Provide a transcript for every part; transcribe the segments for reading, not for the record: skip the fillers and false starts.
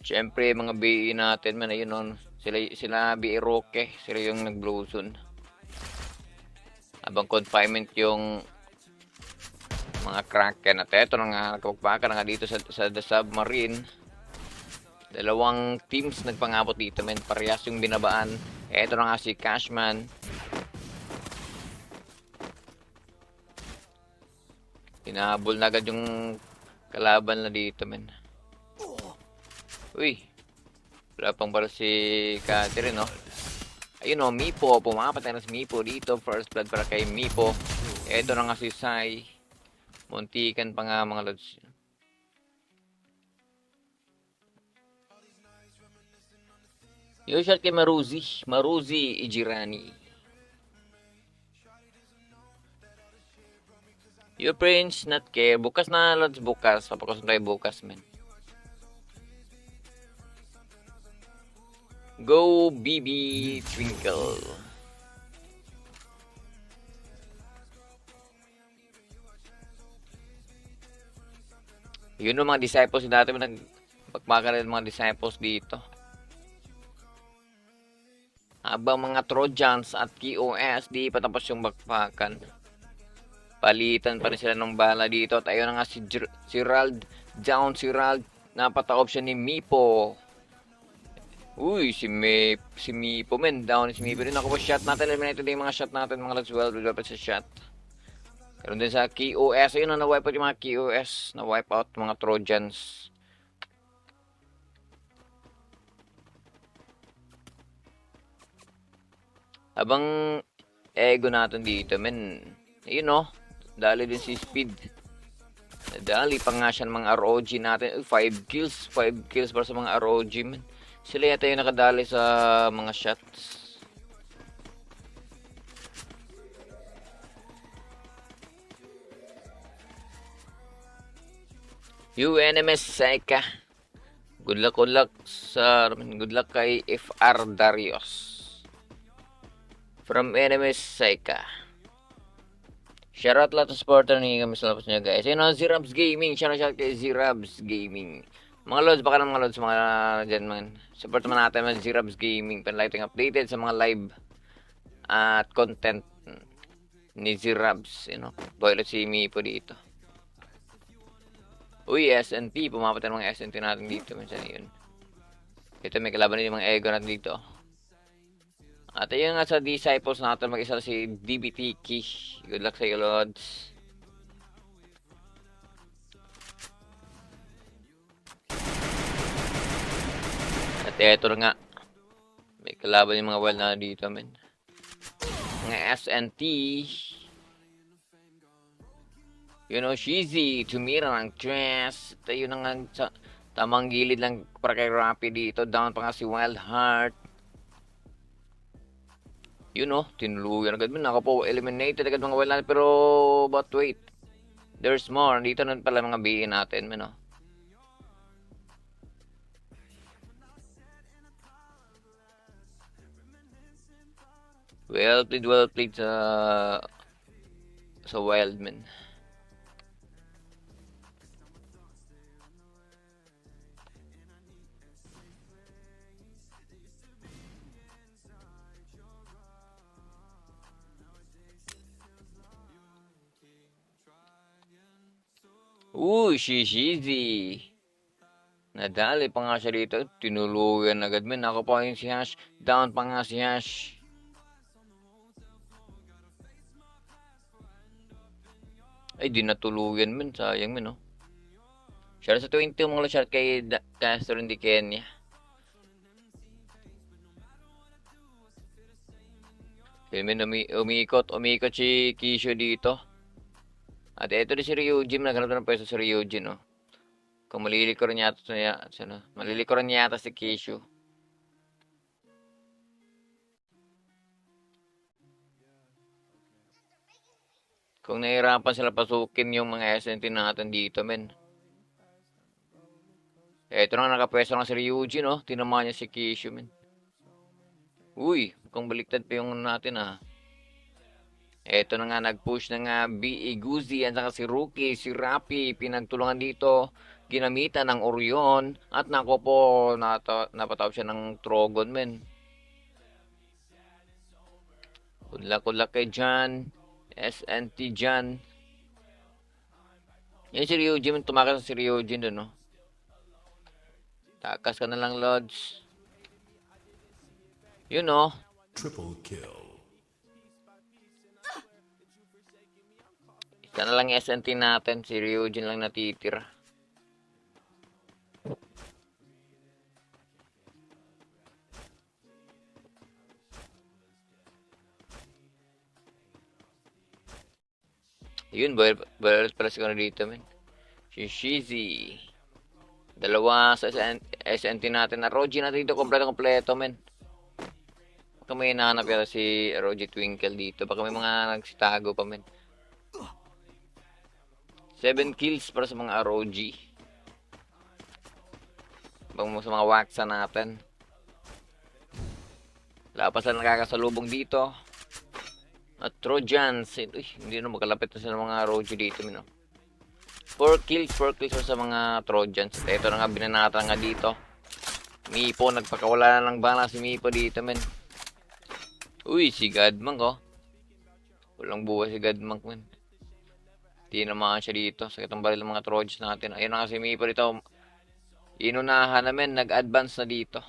Siyempre, mga BE natin man, ayun nun. Sila BE Roque, sila yung nag-blue zone. Habang confinement yung mga Kraken. At eto na nga, nagpapaka na nga dito sa The Submarine. Dalawang teams nagpangabot dito, men. Parehas yung binabaan. Eto na nga si Cashman. Hinahabol na agad yung kalaban na dito, men. Uy, wala pang para si Catherine, no? Ayun, no, Mipo. Pumapatay na si Mipo dito. First blood para kay Mipo. Eto na nga si Sai. Muntikan pa nga mga lods. Yung shot kay Maruzi. Maruzi Ijirani. Yung Prince not care. Bukas na lods, bukas. Papakusan tayo bukas, men. Go BB Twinkle. Yun yung mga disciples dati nagpagmakalan ng mga disciples dito. Habang mga Trojans at KOS di patapos yung bakbakan. Palitan pa rin sila ng bala dito. At ayun na nga si Rald. Down si Rald. Napata option ni Mipo. Uy, si Mipo men. Down si Mipo rin. Ako po shot natin. Eliminated yung mga shot natin mga lads. Well sa shot. Karon din sa KOS. Ayun na na-wipe out yung mga KOS. Na-wipe out mga Trojans. Habang ego natin dito, men. Ayun no. Dali din si Speed. Dali pa nga siya ng mga ROG natin. 5 kills. 5 kills para sa mga ROG, men. Sila yata yung nakadali sa mga shots. UNMS Saika. Good luck kay FR Darius. From NMS Saika. Shoutout lahat ng supporter ni kami sa labas niya guys. Ayun o, Zirabs Gaming. Shoutout kay Zirabs Gaming. Mga lods, baka ng mga lods, mga dyan man. Support naman natin mga Zirabs Gaming. Panlighting updated sa mga live at content ni Zirabs. You know, boylet si Mipo dito. Uy, SNT. Pumapatay ng mga SNT natin dito. Minsan yun. Ito may kalaban din yung mga ego natin dito. At ayun nga sa disciples natin mag-isa si DBT Key. Good luck sa iyo, Lods. At eto na nga. May kalaban yung mga well na dito, men. Mga SNT. You know, Shizzy. Tumira ng dress. At ayun na nga sa tamang gilid lang para kay Rappi dito. Down pa nga si Wild Heart. You know, tinuluyan agad man. Ako po, eliminated agad mga well natin. Pero, but wait. There's more. Dito na pala mga BE natin, men, oh. Well played sa Wildman. Uy, Shizi. Nadali pa nga siya dito. Tinuluyan agad man. Ako pa yung si Hash. Down pa nga si Hash. Ay, di natuluyan man. Sayang man, no? Share sa 20 mga shot kay Castro di Kenya. Filmin umikot si Kisho dito. At eto din si Ryujin. Naghanap na ng pwesto si Ryujin, no? Kung malilikoran niya yata si Kisho. Kung nahihirapan sila pasukin yung mga SNT natin dito, men. Eto na nakapwesto lang si Ryujin, no? Tinamaan niya si Kisho, men. Uy, kung baliktad pa yung natin, ah. Eto na nga, nag-push na nga B.E. Guzzi, at saka si Rookie, si Rappi, pinagtulungan dito ginamitan ng Orion. At nako po, napatawag siya ng Trogon, men. Kulak kay Jan. SNT Jan. Yan si Ryujin, tumakas si Ryujin dun, no? Takas ka na lang, Lods. Yun, no? Triple kill. Isa na lang yung SNT natin. Si Ryujin lang natitira. Yun, balat pala siguro dito, men. Si Shizzy. Dalawa sa SNT natin. Na Roji natin dito, kompleto, men. Baka may hinahanap yata si Roji Twinkle dito. Baka may mga nagsitago pa, men. 7 kills para sa mga ROG. Bang sa mga Waxa natin. Lapas na nakakasalubong dito. At Trojans. Uy, hindi na makalapit na sa mga ROG dito, men. 4 kills para sa mga Trojans. At ito na nga, binanata nga dito. Mipo, nagpakawala na ng bala si Mipo dito, men. Uy, si Godmonk, oh. Walang buhay si Godmonk, men. Di naman siya dito. Sakit ang baril ng mga Trojans natin. Ayun na nga si Mipo dito. Inunahan namin. Nag-advance na dito.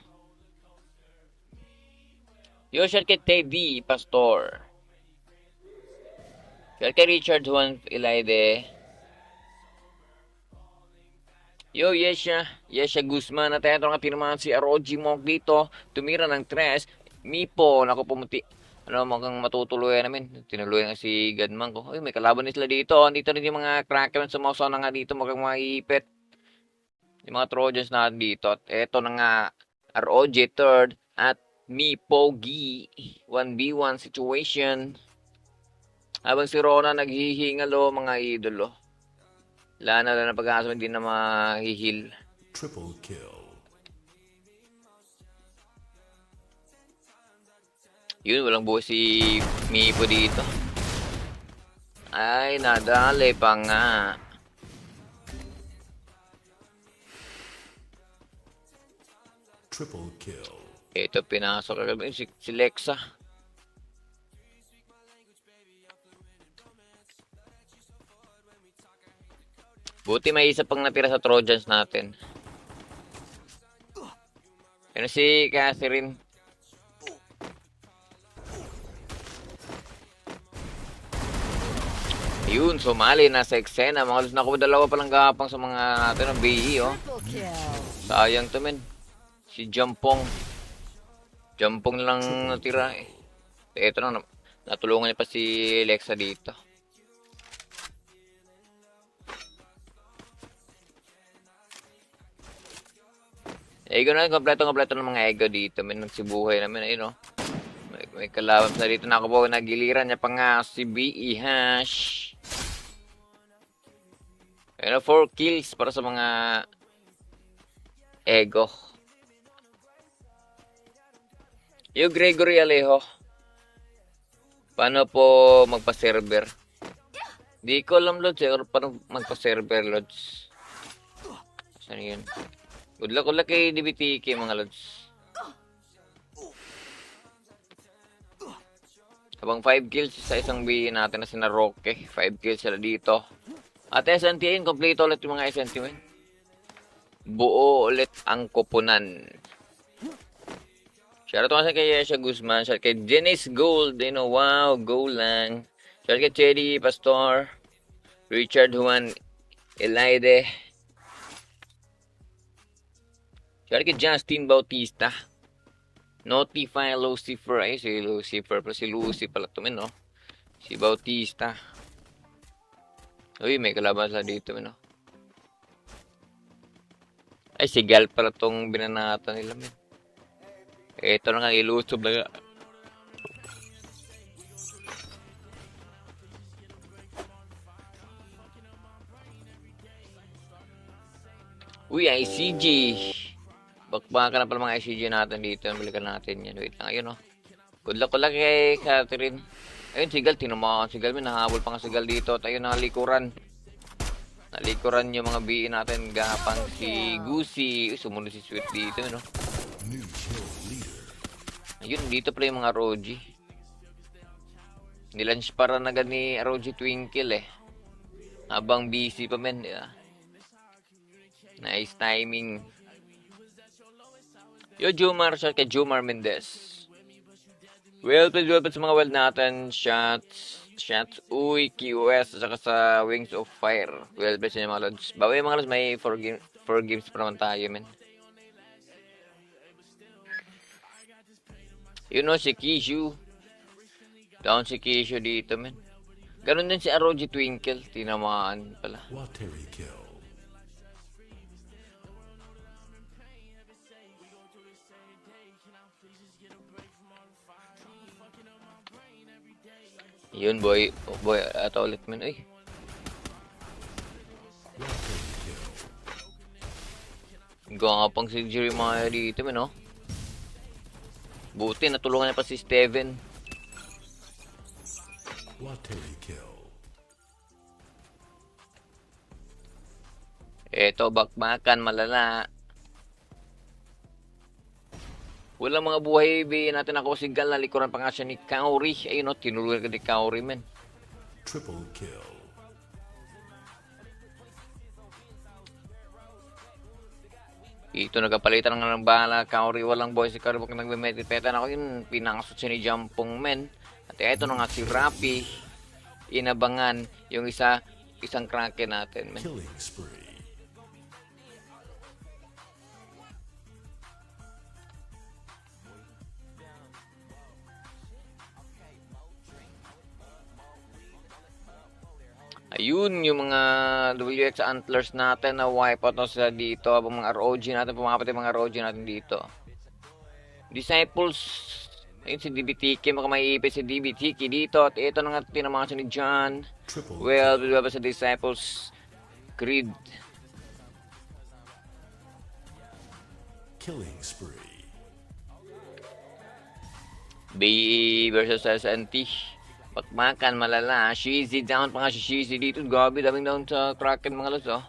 Yo, shout kay Teddy, Pastor. Shout kay Richard Juan Ilaide. Yo, Yesha Guzman. At ito nga pinamahan si ROG Monk dito. Tumira ng 3. Mipo. Naku, pumuti. Mukhang matutuluyan namin. Tinuluyan nga si Godmonk ko. Uy, may kalaban nila dito. Andito rin yung mga Kraken. Sumasaw na nga dito. Mukhang maipit. Yung mga Trojans na dito. At eto na nga. ROG 3rd. At Mipo Gi. 1v1 situation. Habang si Rona naghihingalo, mga idolo. Wala na pag-asa, hindi na mahihil. Triple kill. Yun, walang buhay si Mipo dito. Ay, nadali pa nga. Triple kill. Ito, pinasok agad si Lexa. Buti may isa pang natira sa Trojans natin. Ano si Catherine? Yun, sumali na sa eksena. Mga naku, dalawa palang gapang sa mga natin ng BE, oh. Sayang to, men. Si Jampong. Jampong lang natira, eh. Ito na, natulungan niya pa si Lexa dito. Ego na, kompleto ng mga ego dito. May nagsibuhay namin, ayun, oh. May kalaban sa dito na ako po, nagiliran niya pa nga si BE Hash. Ayun, 4 kills para sa mga ego. Yung Gregory Alejo, paano po magpa-server? Di ko alam, Lods, paano magpa-server, Lods. Saan yun? Good luck kay DBTK, mga Lods. Habang 5 kills sa isang BE natin na sina Roque. 5 kills sila dito. At SNT, complete ulit yung mga SNT, men. Buo ulit ang kupunan. Shoutout nga sa kay Yesha Guzman. Shoutout kay Dennis Gold. Wow, go lang. Shoutout kay Chedi Pastor. Richard Juan Elaide. Shoutout kay Justin Bautista. Notify Lucifer. Ay, si Lucifer. Pero si Lucy pala ito, men, no? Si Bautista. Uy, may kalaban sa dito, men, no? Ay, si Gal pala itong binanata nila, men. Ito na nga, ilusob na nga. Uy, ICG. Bakbakan na pala mga ICG natin dito. Balikan natin yan. Wait lang, ayun, oh. Good luck kay Catherine. Ayun, si Gal, tinumakan si Gal. May nahabol pa nga si Gal dito. At ayun, nakalikuran. Nalikuran yung mga BE natin. Gapang si Goosey. Uy, sumunod si Sweet dito, no? New kill leader. Ayun, dito pala yung mga Roji. Nilunch para na agad ni Roji Twinkle eh. Habang busy pa men, di ba? Nice timing. Yo, Jomar, shout kay Jomar Mendez. Well played sa mga well natin. Shots, uy, QS, at saka sa Wings of Fire. Well played sa inyo mga lods. Bawi mga lods, may 4 games pa naman tayo, men. You know, si Kishu. Down si Kishu dito, men. Ganun din si Aroji Twinkle. Tinamaan pala. Watery kill. Yun, boy. Oh, boy, ato ulit, men. Uy. Watery kill. Gapang si Jeremiah dito, men, oh. Buti, natulungan niya pa si Steven. Watery kill. Eto, bakbakan, malala. Walang mga buhay, natin ako si Gal, nalikuran pa nga siya ni Kaori. Ayun, no, tinulungan ka ni Kaori, men. Triple kill. Ito, nagapalitan nga ng bala. Kaori, walang buhay si Kaori. Bakit nagme-meditate ako yun, pinakasot siya ni Jampong, men. At eto na nga si Rappi. Inabangan yung isang Kraken natin, men. Killing spree. Ayun, yung mga WX Antlers natin na wipeout na sila dito. Habang mga ROG natin, pumapat yung mga ROG natin dito. Disciples, ayun si DBTK, baka maiipit si DBTK dito. At ito na nga tinamaan siya ni John. Triple Well, diba sa Disciples Creed. killing spree. BE versus SNT. Bakbakan, malala. Shizzy down pa nga si Shizzy dito. Gabi, daming down sa Kraken mga lods, oh.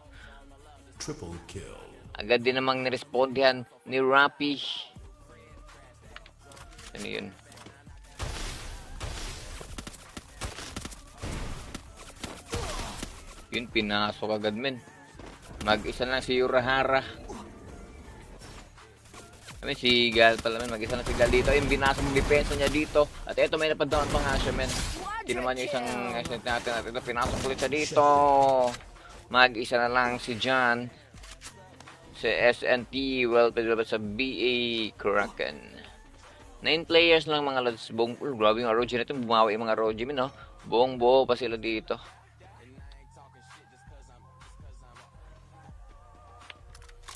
Triple kill. Agad din namang nirespondihan ni Rappi. Ano yun? Yun, pinasok agad, men. Mag-isa lang si Urahara. Kami si Gal pala, men. Mag-isa lang si Gal dito. Yung binasok ng depensa niya dito. At eto, may napadown pa nga siya, men. Tinuman niya isang asset natin. At ito, pinasok ulit siya dito. Mag-isa na lang si John. Si SNT, well, pero sa BA Kraken. 9 players lang mga lods. Buong, grabe yung ROG na ito. Bumawi yung mga ROG, men, no? Buong buo pa sila dito.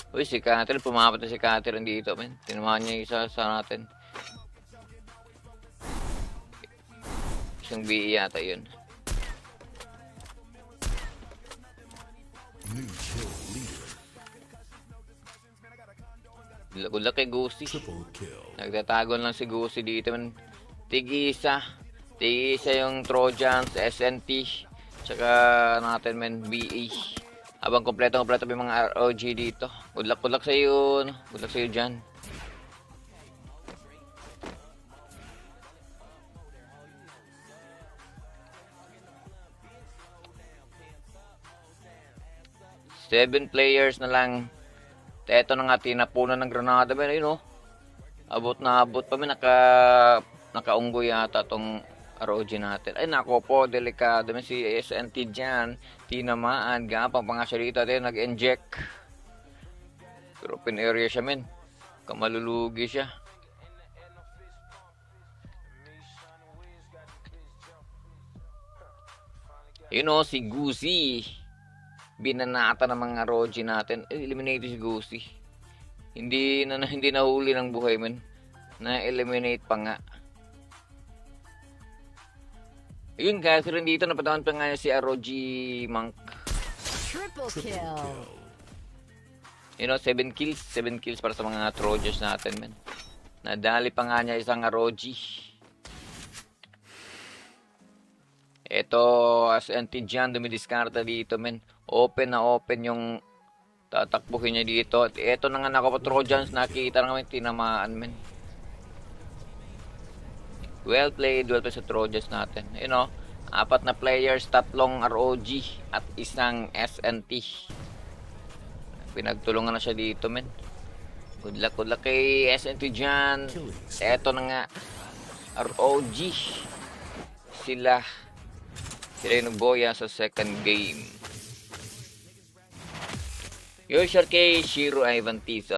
Uy, si Catherine, pumapat na si Catherine dito, men. Tinumahan niya isa sa natin. Isang BE yata yun. New kill leader. Good luck kay Goosey. Triple kill. Nagtatagon lang si Goosey dito, men. Tig-isa. Tig-isa yung Trojans, SNT. Tsaka natin, men, BE. Habang kompleto pa yung mga ROG dito. Good luck sa iyo. Good luck sa iyo dyan. Seven players na lang. Eto na nga, tinapunan ng Granada. Ayun, oh. Abot pa. Nakaunggo yata tong ROG natin. Ay, nako po, delikado. May si SNT dyan. Tinamaan. Gapang pa nga siya dito. At nag-inject. Pero open area siya, men. Kamalulugi siya. Yun, oh, si Goosey. Binanata ng mga ROG natin. Eliminate si Goosey. Hindi nahuli ng buhay, men. Na-eliminate pa nga. Ayun, guys, rin dito napatawan pa nga si ROG Monk. Triple kill. You know, 7 kills. 7 kills para sa mga Trojans natin, men. Nadali pa nga niya isang ROG. Ito, SNT dyan, dumidiskarta dito, men. Open na open yung tatakbuhin niya dito. At ito na nga Trojans, nakita na kami tinamaan, men. Well played sa Trojans natin. You know, 4 na players, 3 ROG at isang SNT. Pinagtulungan na siya dito, men. Good luck kay SNT dyan. Eto na nga, ROG. Sila yung nagboya sa second game. Your shot kay Shiro Ivan Tiso.